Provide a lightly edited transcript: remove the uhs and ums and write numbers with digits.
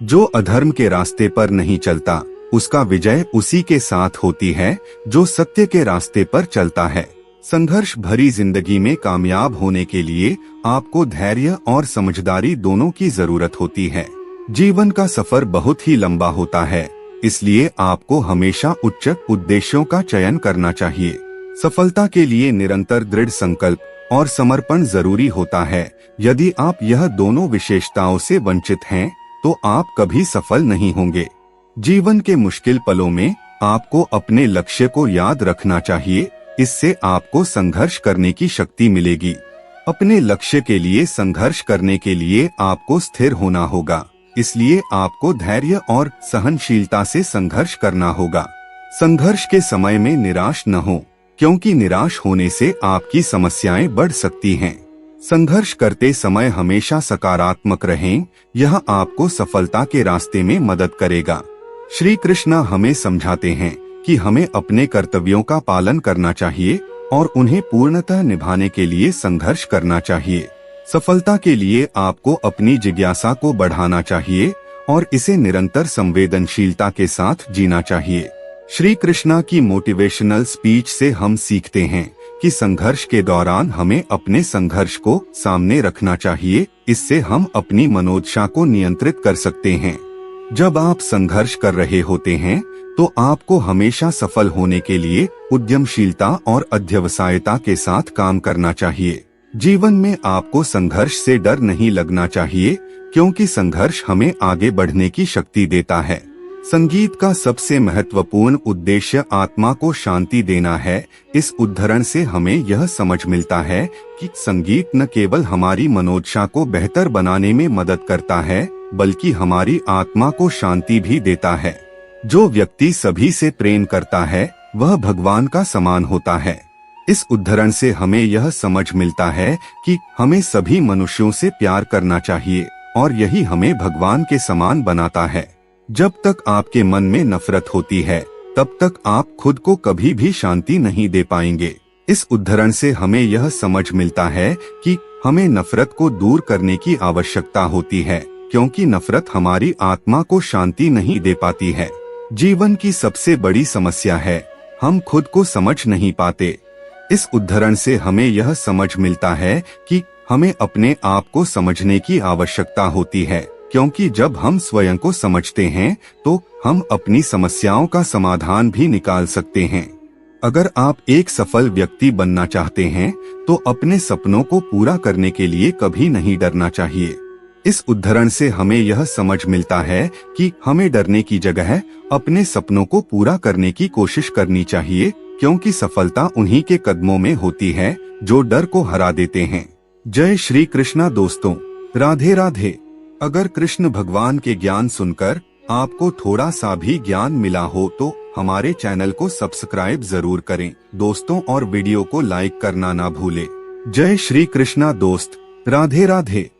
जो अधर्म के रास्ते पर नहीं चलता उसका विजय उसी के साथ होती है जो सत्य के रास्ते पर चलता है। संघर्ष भरी जिंदगी में कामयाब होने के लिए आपको धैर्य और समझदारी दोनों की जरूरत होती है। जीवन का सफर बहुत ही लंबा होता है, इसलिए आपको हमेशा उच्च उद्देश्यों का चयन करना चाहिए। सफलता के लिए निरंतर दृढ़ संकल्प और समर्पण जरूरी होता है। यदि आप यह दोनों विशेषताओं से वंचित हैं, तो आप कभी सफल नहीं होंगे। जीवन के मुश्किल पलों में आपको अपने लक्ष्य को याद रखना चाहिए, इससे आपको संघर्ष करने की शक्ति मिलेगी। अपने लक्ष्य के लिए संघर्ष करने के लिए आपको स्थिर होना होगा, इसलिए आपको धैर्य और सहनशीलता से संघर्ष करना होगा। संघर्ष के समय में निराश न हो, क्योंकि निराश होने से आपकी समस्याएं बढ़ सकती हैं। संघर्ष करते समय हमेशा सकारात्मक रहें, यह आपको सफलता के रास्ते में मदद करेगा। श्री कृष्ण हमें समझाते हैं कि हमें अपने कर्तव्यों का पालन करना चाहिए और उन्हें पूर्णतः निभाने के लिए संघर्ष करना चाहिए। सफलता के लिए आपको अपनी जिज्ञासा को बढ़ाना चाहिए और इसे निरंतर संवेदनशीलता के साथ जीना चाहिए। श्री कृष्णा की मोटिवेशनल स्पीच से हम सीखते हैं कि संघर्ष के दौरान हमें अपने संघर्ष को सामने रखना चाहिए, इससे हम अपनी मनोदशा को नियंत्रित कर सकते हैं। जब आप संघर्ष कर रहे होते हैं तो आपको हमेशा सफल होने के लिए उद्यमशीलता और अध्यवसायता के साथ काम करना चाहिए। जीवन में आपको संघर्ष से डर नहीं लगना चाहिए, क्योंकि संघर्ष हमें आगे बढ़ने की शक्ति देता है। संगीत का सबसे महत्वपूर्ण उद्देश्य आत्मा को शांति देना है। इस उद्धरण से हमें यह समझ मिलता है कि संगीत न केवल हमारी मनोदशा को बेहतर बनाने में मदद करता है, बल्कि हमारी आत्मा को शांति भी देता है। जो व्यक्ति सभी से प्रेम करता है वह भगवान का समान होता है। इस उद्धरण से हमें यह समझ मिलता है कि हमें सभी मनुष्यों से प्यार करना चाहिए और यही हमें भगवान के समान बनाता है। जब तक आपके मन में नफरत होती है, तब तक आप खुद को कभी भी शांति नहीं दे पाएंगे। इस उद्धरण से हमें यह समझ मिलता है कि हमें नफरत को दूर करने की आवश्यकता होती है, क्योंकि नफरत हमारी आत्मा को शांति नहीं दे पाती है। जीवन की सबसे बड़ी समस्या है हम खुद को समझ नहीं पाते। इस उद्धरण से हमें यह समझ मिलता है कि हमें अपने आप को समझने की आवश्यकता होती है, क्योंकि जब हम स्वयं को समझते हैं तो हम अपनी समस्याओं का समाधान भी निकाल सकते हैं। अगर आप एक सफल व्यक्ति बनना चाहते हैं तो अपने सपनों को पूरा करने के लिए कभी नहीं डरना चाहिए। इस उद्धरण से हमें यह समझ मिलता है कि हमें डरने की जगह अपने सपनों को पूरा करने की कोशिश करनी चाहिए, क्योंकि सफलता उन्हीं के कदमों में होती है जो डर को हरा देते हैं। जय श्री कृष्णा दोस्तों, राधे राधे। अगर कृष्ण भगवान के ज्ञान सुनकर आपको थोड़ा सा भी ज्ञान मिला हो तो हमारे चैनल को सब्सक्राइब जरूर करें दोस्तों, और वीडियो को लाइक करना ना भूलें। जय श्री कृष्णा दोस्त, राधे राधे।